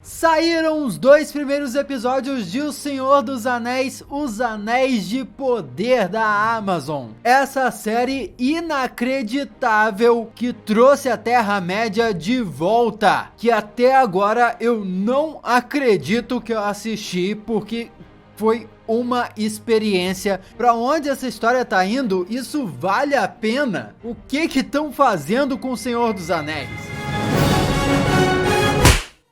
Saíram os 2 primeiros episódios de O Senhor dos Anéis, Os Anéis de Poder da Amazon. Essa série inacreditável que trouxe a Terra-média de volta, que até agora eu não acredito que eu assisti, porque foi uma experiência. Pra onde essa história tá indo, isso vale a pena? O que estão fazendo com O Senhor dos Anéis?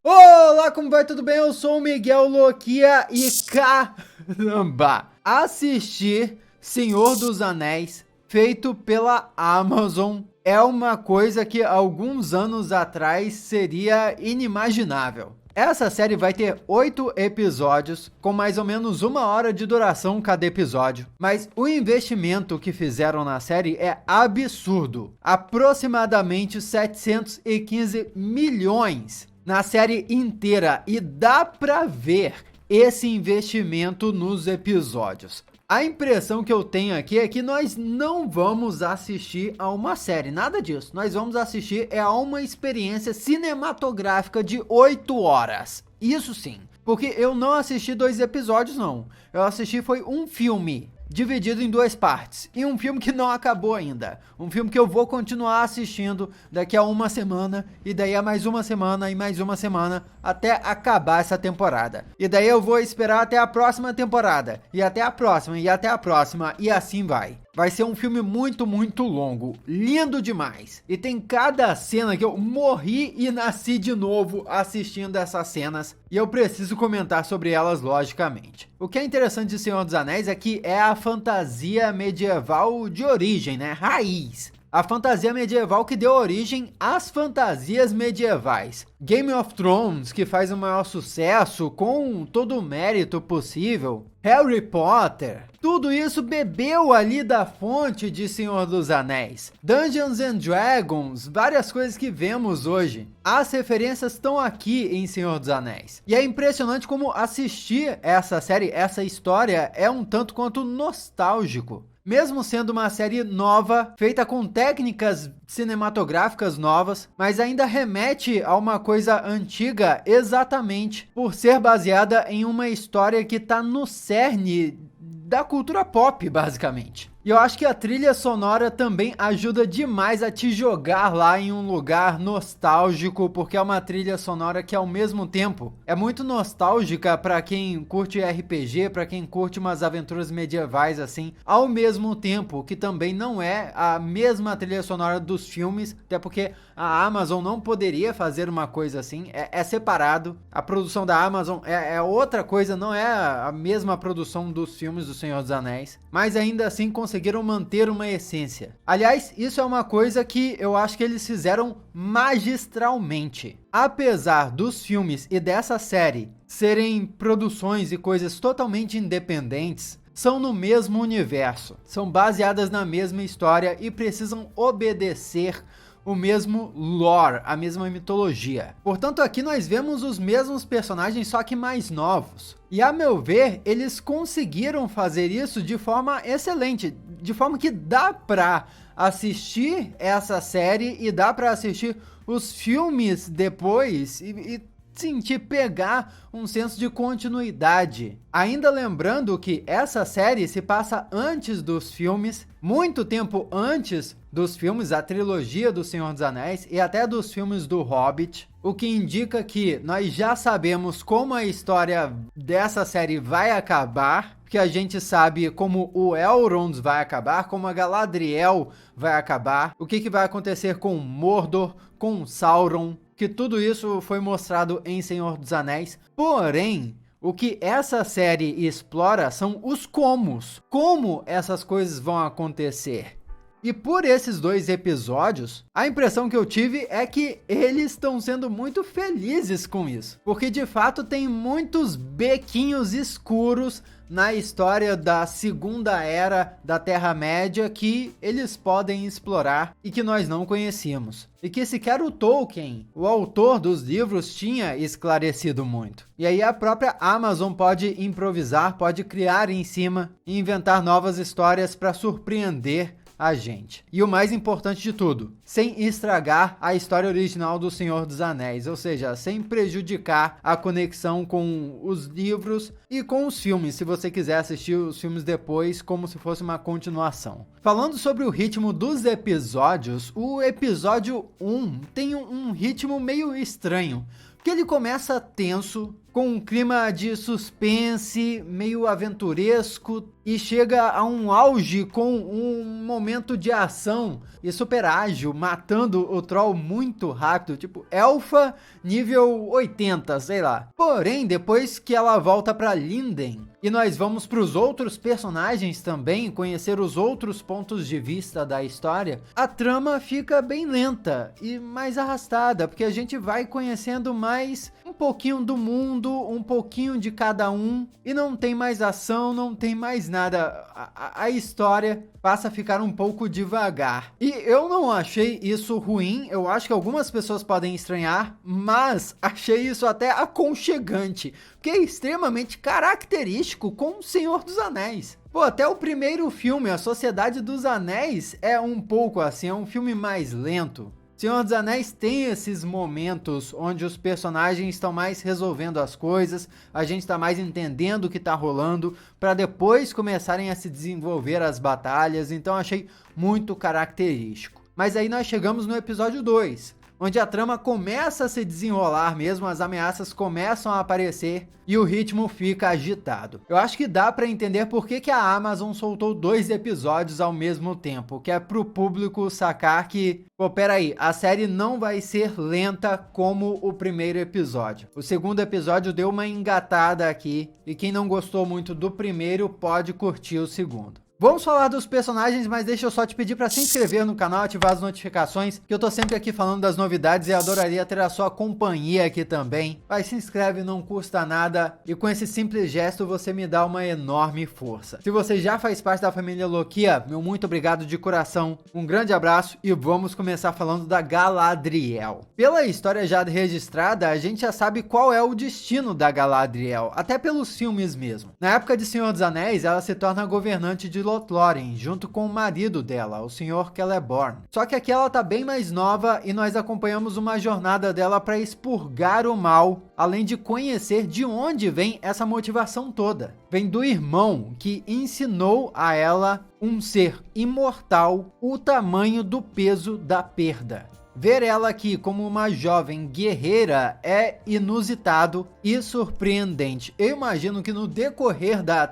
Olá, como vai? Tudo bem? Eu sou o Miguel Loquia e caramba! Assistir Senhor dos Anéis, feito pela Amazon, é uma coisa que alguns anos atrás seria inimaginável. Essa série vai ter 8 episódios, com mais ou menos 1 hora de duração cada episódio. Mas o investimento que fizeram na série é absurdo. Aproximadamente 715 milhões na série inteira. E dá pra ver esse investimento nos episódios. A impressão que eu tenho aqui é que nós não vamos assistir a uma série, nada disso. Nós vamos assistir a uma experiência cinematográfica de 8 horas. Isso sim, porque eu não assisti 2 episódios não. Eu assisti foi um filme dividido em 2 partes, e um filme que não acabou ainda, um filme que eu vou continuar assistindo daqui a 1 semana, e daí a mais 1 semana, e mais 1 semana, até acabar essa temporada, e daí eu vou esperar até a próxima temporada, e até a próxima, e até a próxima, e assim vai. Vai ser um filme muito longo, lindo demais. E tem cada cena que eu morri e nasci de novo assistindo essas cenas. E eu preciso comentar sobre elas logicamente. O que é interessante de Senhor dos Anéis é que é a fantasia medieval de origem, né? Raiz. A fantasia medieval que deu origem às fantasias medievais. Game of Thrones, que faz o maior sucesso com todo o mérito possível. Harry Potter. Tudo isso bebeu ali da fonte de Senhor dos Anéis. Dungeons and Dragons, várias coisas que vemos hoje. As referências estão aqui em Senhor dos Anéis. E é impressionante como assistir essa série, essa história, é um tanto quanto nostálgico. Mesmo sendo uma série nova, feita com técnicas cinematográficas novas, mas ainda remete a uma coisa antiga exatamente por ser baseada em uma história que está no cerne da cultura pop, basicamente. E eu acho que a trilha sonora também ajuda demais a te jogar lá em um lugar nostálgico, porque é uma trilha sonora que ao mesmo tempo é muito nostálgica para quem curte RPG, para quem curte umas aventuras medievais assim, ao mesmo tempo que também não é a mesma trilha sonora dos filmes, até porque a Amazon não poderia fazer uma coisa assim, é separado. A produção da Amazon é outra coisa, não é a mesma produção dos filmes do Senhor dos Anéis, mas ainda assim conseguiram manter uma essência. Aliás, isso é uma coisa que eu acho que eles fizeram magistralmente. Apesar dos filmes e dessa série serem produções e coisas totalmente independentes, são no mesmo universo, são baseadas na mesma história e precisam obedecer o mesmo lore, a mesma mitologia. Portanto, aqui nós vemos os mesmos personagens, só que mais novos. E a meu ver, eles conseguiram fazer isso de forma excelente, de forma que dá pra assistir essa série e dá pra assistir os filmes depois e sentir, pegar um senso de continuidade. Ainda lembrando que essa série se passa antes dos filmes, muito tempo antes dos filmes, a trilogia do Senhor dos Anéis e até dos filmes do Hobbit, o que indica que nós já sabemos como a história dessa série vai acabar, que a gente sabe como o Elrond vai acabar, como a Galadriel vai acabar, o que vai acontecer com Mordor, com Sauron, que tudo isso foi mostrado em Senhor dos Anéis. Porém, o que essa série explora são os comos. Como essas coisas vão acontecer. E por esses 2 episódios, a impressão que eu tive é que eles estão sendo muito felizes com isso. Porque de fato tem muitos bequinhos escuros na história da Segunda Era da Terra-média que eles podem explorar e que nós não conhecíamos. E que sequer o Tolkien, o autor dos livros, tinha esclarecido muito. E aí a própria Amazon pode improvisar, pode criar em cima e inventar novas histórias para surpreender a gente. E o mais importante de tudo, sem estragar a história original do Senhor dos Anéis, ou seja, sem prejudicar a conexão com os livros e com os filmes, se você quiser assistir os filmes depois como se fosse uma continuação. Falando sobre o ritmo dos episódios, o episódio 1 tem um ritmo meio estranho, porque ele começa tenso, com um clima de suspense, meio aventuresco, e chega a um auge com um momento de ação e super ágil, matando o troll muito rápido, tipo Elfa nível 80, sei lá. Porém, depois que ela volta para Lindon e nós vamos para os outros personagens também, conhecer os outros pontos de vista da história, a trama fica bem lenta e mais arrastada, porque a gente vai conhecendo mais um pouquinho do mundo, um pouquinho de cada um, e não tem mais ação, não tem mais nada. A história passa a ficar um pouco devagar. E eu não achei isso ruim, eu acho que algumas pessoas podem estranhar, mas achei isso até aconchegante, porque é extremamente característico com o Senhor dos Anéis. Pô, até o primeiro filme, A Sociedade dos Anéis, é um pouco assim, é um filme mais lento. Senhor dos Anéis tem esses momentos onde os personagens estão mais resolvendo as coisas, a gente está mais entendendo o que está rolando, para depois começarem a se desenvolver as batalhas, então achei muito característico. Mas aí nós chegamos no episódio 2, onde a trama começa a se desenrolar mesmo, as ameaças começam a aparecer e o ritmo fica agitado. Eu acho que dá para entender por que a Amazon soltou 2 episódios ao mesmo tempo, que é pro público sacar que, pô, peraí, a série não vai ser lenta como o primeiro episódio. O segundo episódio deu uma engatada aqui, e quem não gostou muito do primeiro pode curtir o segundo. Vamos falar dos personagens, mas deixa eu só te pedir para se inscrever no canal, ativar as notificações, que eu tô sempre aqui falando das novidades e adoraria ter a sua companhia aqui também. Vai, se inscreve, não custa nada, e com esse simples gesto você me dá uma enorme força. Se você já faz parte da família Lokia, meu muito obrigado de coração, um grande abraço e vamos começar falando da Galadriel. Pela história já registrada, a gente já sabe qual é o destino da Galadriel, até pelos filmes mesmo. Na época de Senhor dos Anéis, ela se torna governante de Lothlórien, junto com o marido dela, o Sr. Celeborn. Só que aqui ela tá bem mais nova e nós acompanhamos uma jornada dela para expurgar o mal, além de conhecer de onde vem essa motivação toda. Vem do irmão que ensinou a ela um ser imortal, o tamanho do peso da perda. Ver ela aqui como uma jovem guerreira é inusitado e surpreendente. Eu imagino que no decorrer da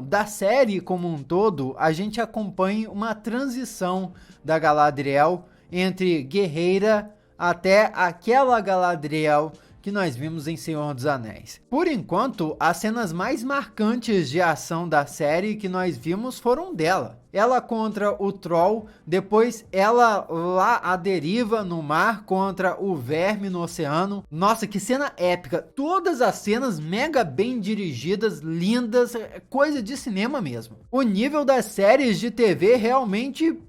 da série como um todo, a gente acompanhe uma transição da Galadriel entre guerreira até aquela Galadriel que nós vimos em Senhor dos Anéis. Por enquanto, as cenas mais marcantes de ação da série que nós vimos foram dela. Ela contra o Troll, depois ela lá à deriva no mar contra o verme no oceano. Nossa, que cena épica! Todas as cenas mega bem dirigidas, lindas, coisa de cinema mesmo. O nível das séries de TV realmente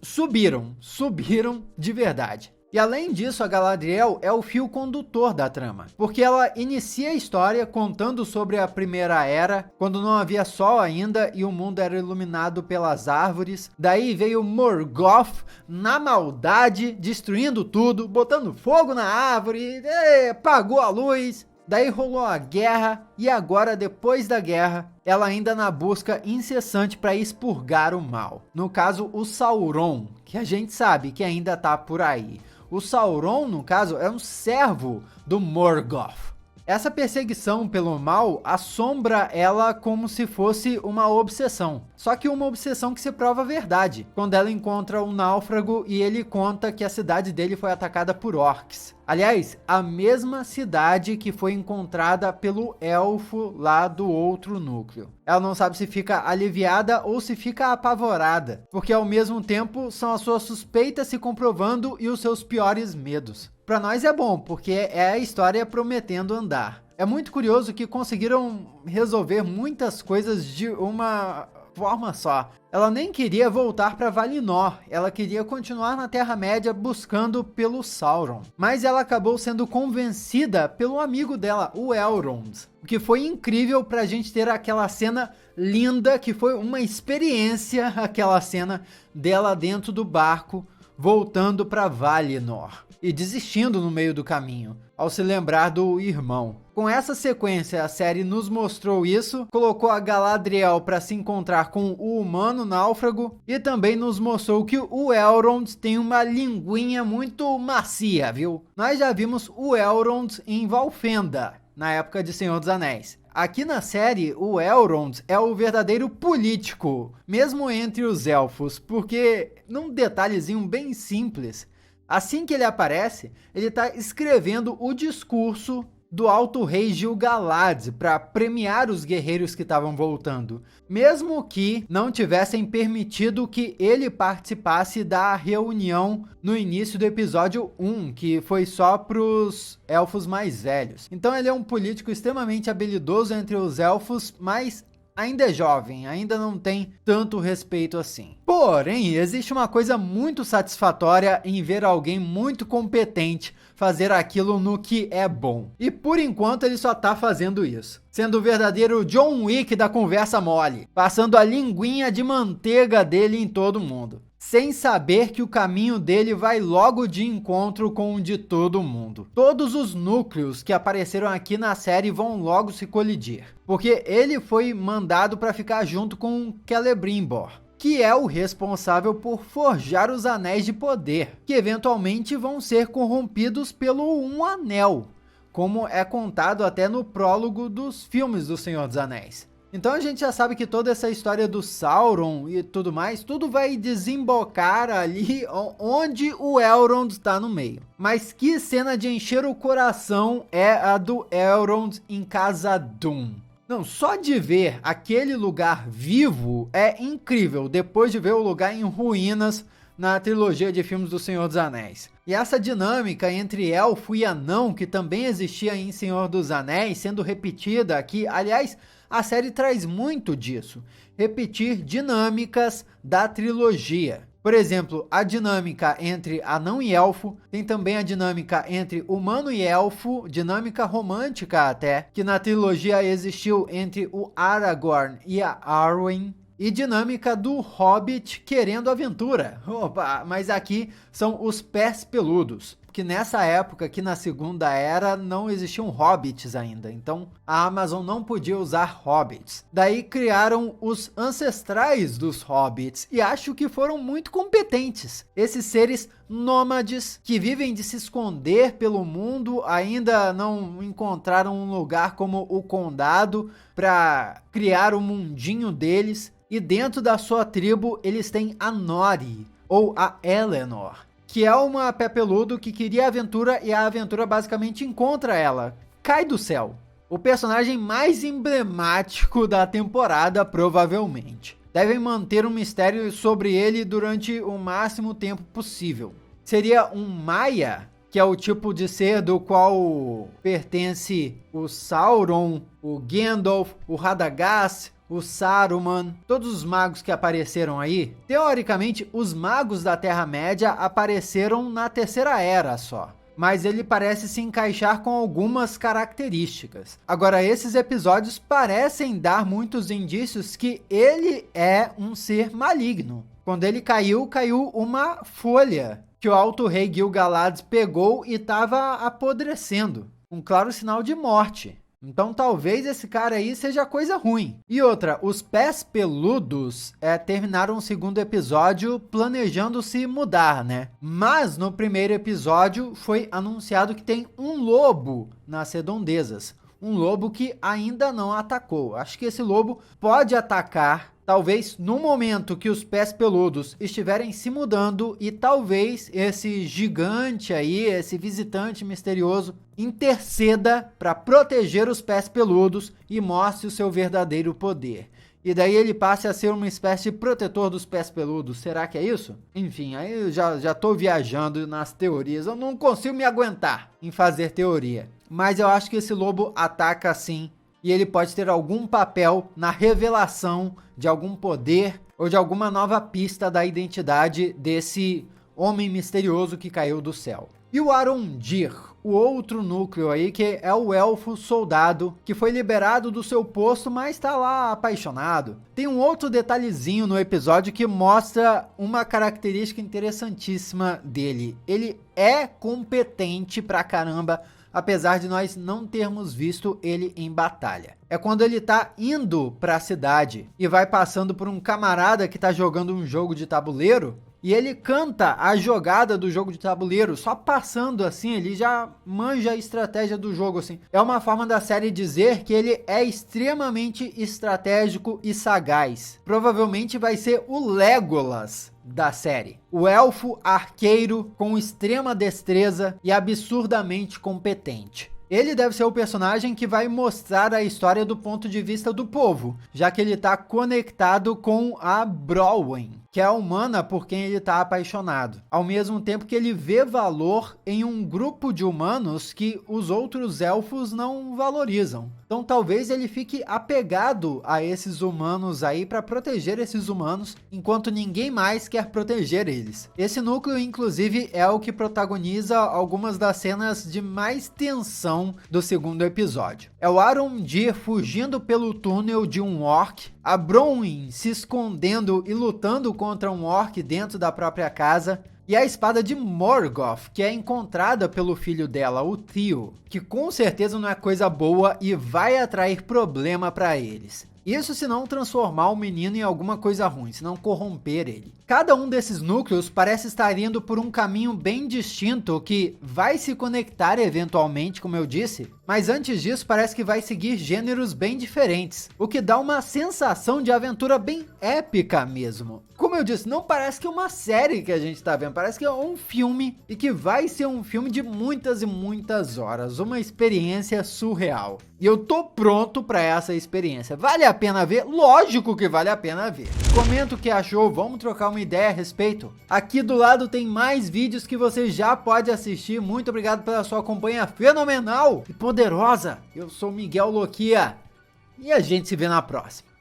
subiram de verdade. E além disso, a Galadriel é o fio condutor da trama, porque ela inicia a história contando sobre a Primeira Era, quando não havia sol ainda e o mundo era iluminado pelas árvores. Daí veio Morgoth na maldade, destruindo tudo, botando fogo na árvore, apagou a luz. Daí rolou a guerra e agora, depois da guerra, ela ainda na busca incessante para expurgar o mal. No caso, o Sauron, que a gente sabe que ainda tá por aí. O Sauron, no caso, é um servo do Morgoth. Essa perseguição pelo mal assombra ela como se fosse uma obsessão. Só que uma obsessão que se prova verdade, quando ela encontra um náufrago e ele conta que a cidade dele foi atacada por orcs. Aliás, a mesma cidade que foi encontrada pelo elfo lá do outro núcleo. Ela não sabe se fica aliviada ou se fica apavorada, porque ao mesmo tempo são as suas suspeitas se comprovando e os seus piores medos. Para nós é bom, porque é a história prometendo andar. É muito curioso que conseguiram resolver muitas coisas de uma forma só. Ela nem queria voltar para Valinor, ela queria continuar na Terra-média buscando pelo Sauron. Mas ela acabou sendo convencida pelo amigo dela, o Elrond, porque foi incrível pra gente ter aquela cena linda, que foi uma experiência, aquela cena dela dentro do barco, voltando pra Valinor e desistindo no meio do caminho, ao se lembrar do irmão. Com essa sequência, a série nos mostrou isso, colocou a Galadriel para se encontrar com o humano náufrago e também nos mostrou que o Elrond tem uma linguinha muito macia, viu? Nós já vimos o Elrond em Valfenda, na época de Senhor dos Anéis. Aqui na série, o Elrond é o verdadeiro político, mesmo entre os elfos, porque, num detalhezinho bem simples, assim que ele aparece, ele está escrevendo o discurso do Alto Rei Gil-galad para premiar os guerreiros que estavam voltando, mesmo que não tivessem permitido que ele participasse da reunião no início do episódio 1, que foi só para os elfos mais velhos. Então ele é um político extremamente habilidoso entre os elfos, mas ainda é jovem, ainda não tem tanto respeito assim. Porém, existe uma coisa muito satisfatória em ver alguém muito competente fazer aquilo no que é bom. E por enquanto ele só tá fazendo isso, sendo o verdadeiro John Wick da conversa mole, passando a linguinha de manteiga dele em todo mundo, sem saber que o caminho dele vai logo de encontro com o de todo mundo. Todos os núcleos que apareceram aqui na série vão logo se colidir, porque ele foi mandado para ficar junto com Celebrimbor, que é o responsável por forjar os Anéis de Poder, que eventualmente vão ser corrompidos pelo Um Anel, como é contado até no prólogo dos filmes do Senhor dos Anéis. Então a gente já sabe que toda essa história do Sauron e tudo mais, tudo vai desembocar ali onde o Elrond está no meio. Mas que cena de encher o coração é a do Elrond em Khazad-dûm. Não, só de ver aquele lugar vivo é incrível, depois de ver o lugar em ruínas na trilogia de filmes do Senhor dos Anéis. E essa dinâmica entre elfo e anão, que também existia em Senhor dos Anéis, sendo repetida aqui, aliás, a série traz muito disso, repetir dinâmicas da trilogia. Por exemplo, a dinâmica entre anão e elfo, tem também a dinâmica entre humano e elfo, dinâmica romântica até, que na trilogia existiu entre o Aragorn e a Arwen, e dinâmica do Hobbit querendo aventura. Opa, mas aqui são os pés peludos, que nessa época, aqui na Segunda Era, não existiam hobbits ainda, então a Amazon não podia usar hobbits. Daí criaram os ancestrais dos hobbits, e acho que foram muito competentes. Esses seres nômades que vivem de se esconder pelo mundo, ainda não encontraram um lugar como o Condado para criar o mundinho deles, e dentro da sua tribo eles têm a Nori, ou a Eleanor, que é uma pé peludo que queria aventura, e a aventura basicamente encontra ela. Cai do céu. O personagem mais emblemático da temporada, provavelmente. Devem manter um mistério sobre ele durante o máximo tempo possível. Seria um Maia, que é o tipo de ser do qual pertence o Sauron, o Gandalf, o Radagast, o Saruman, todos os magos que apareceram aí. Teoricamente, os magos da Terra-média apareceram na Terceira Era só, mas ele parece se encaixar com algumas características. Agora, esses episódios parecem dar muitos indícios que ele é um ser maligno. Quando ele caiu, caiu uma folha que o Alto Rei Gil-galad pegou e estava apodrecendo. Um claro sinal de morte. Então talvez esse cara aí seja coisa ruim. E outra, os pés peludos terminaram o segundo episódio planejando se mudar, né? Mas no primeiro episódio foi anunciado que tem um lobo nas redondezas. Um lobo que ainda não atacou. Acho que esse lobo pode atacar, talvez no momento que os pés peludos estiverem se mudando, e talvez esse gigante aí, esse visitante misterioso, interceda para proteger os pés peludos e mostre o seu verdadeiro poder. E daí ele passe a ser uma espécie de protetor dos pés peludos. Será que é isso? Enfim, aí eu já tô viajando nas teorias. Eu não consigo me aguentar em fazer teoria. Mas eu acho que esse lobo ataca sim, e ele pode ter algum papel na revelação de algum poder ou de alguma nova pista da identidade desse homem misterioso que caiu do céu. E o Arondir, o outro núcleo aí, que é o elfo soldado, que foi liberado do seu posto, mas tá lá apaixonado. Tem um outro detalhezinho no episódio que mostra uma característica interessantíssima dele. Ele é competente pra caramba, apesar de nós não termos visto ele em batalha. É quando ele tá indo pra cidade e vai passando por um camarada que tá jogando um jogo de tabuleiro, e ele canta a jogada do jogo de tabuleiro, só passando assim, ele já manja a estratégia do jogo assim. É uma forma da série dizer que ele é extremamente estratégico e sagaz. Provavelmente vai ser o Legolas da série. O elfo arqueiro com extrema destreza e absurdamente competente. Ele deve ser o personagem que vai mostrar a história do ponto de vista do povo, já que ele está conectado com a Brolwen, que é a humana por quem ele está apaixonado. Ao mesmo tempo que ele vê valor em um grupo de humanos que os outros elfos não valorizam. Então talvez ele fique apegado a esses humanos aí para proteger esses humanos, enquanto ninguém mais quer proteger eles. Esse núcleo, inclusive, é o que protagoniza algumas das cenas de mais tensão do segundo episódio. É o Arondir fugindo pelo túnel de um orc, a Bronwyn se escondendo e lutando contra um orc dentro da própria casa, e a espada de Morgoth, que é encontrada pelo filho dela, o Theo, que com certeza não é coisa boa e vai atrair problema para eles. Isso se não transformar o menino em alguma coisa ruim, se não corromper ele. Cada um desses núcleos parece estar indo por um caminho bem distinto que vai se conectar eventualmente, como eu disse, mas antes disso parece que vai seguir gêneros bem diferentes, o que dá uma sensação de aventura bem épica mesmo. Como eu disse, não parece que é uma série que a gente tá vendo, parece que é um filme e que vai ser um filme de muitas e muitas horas, uma experiência surreal. E eu tô pronto para essa experiência. Vale a pena ver? Lógico que vale a pena ver. Comenta o que achou, vamos trocar uma ideia a respeito. Aqui do lado tem mais vídeos que você já pode assistir. Muito obrigado pela sua companhia fenomenal e poderosa. Eu sou Miguel Loquia e a gente se vê na próxima.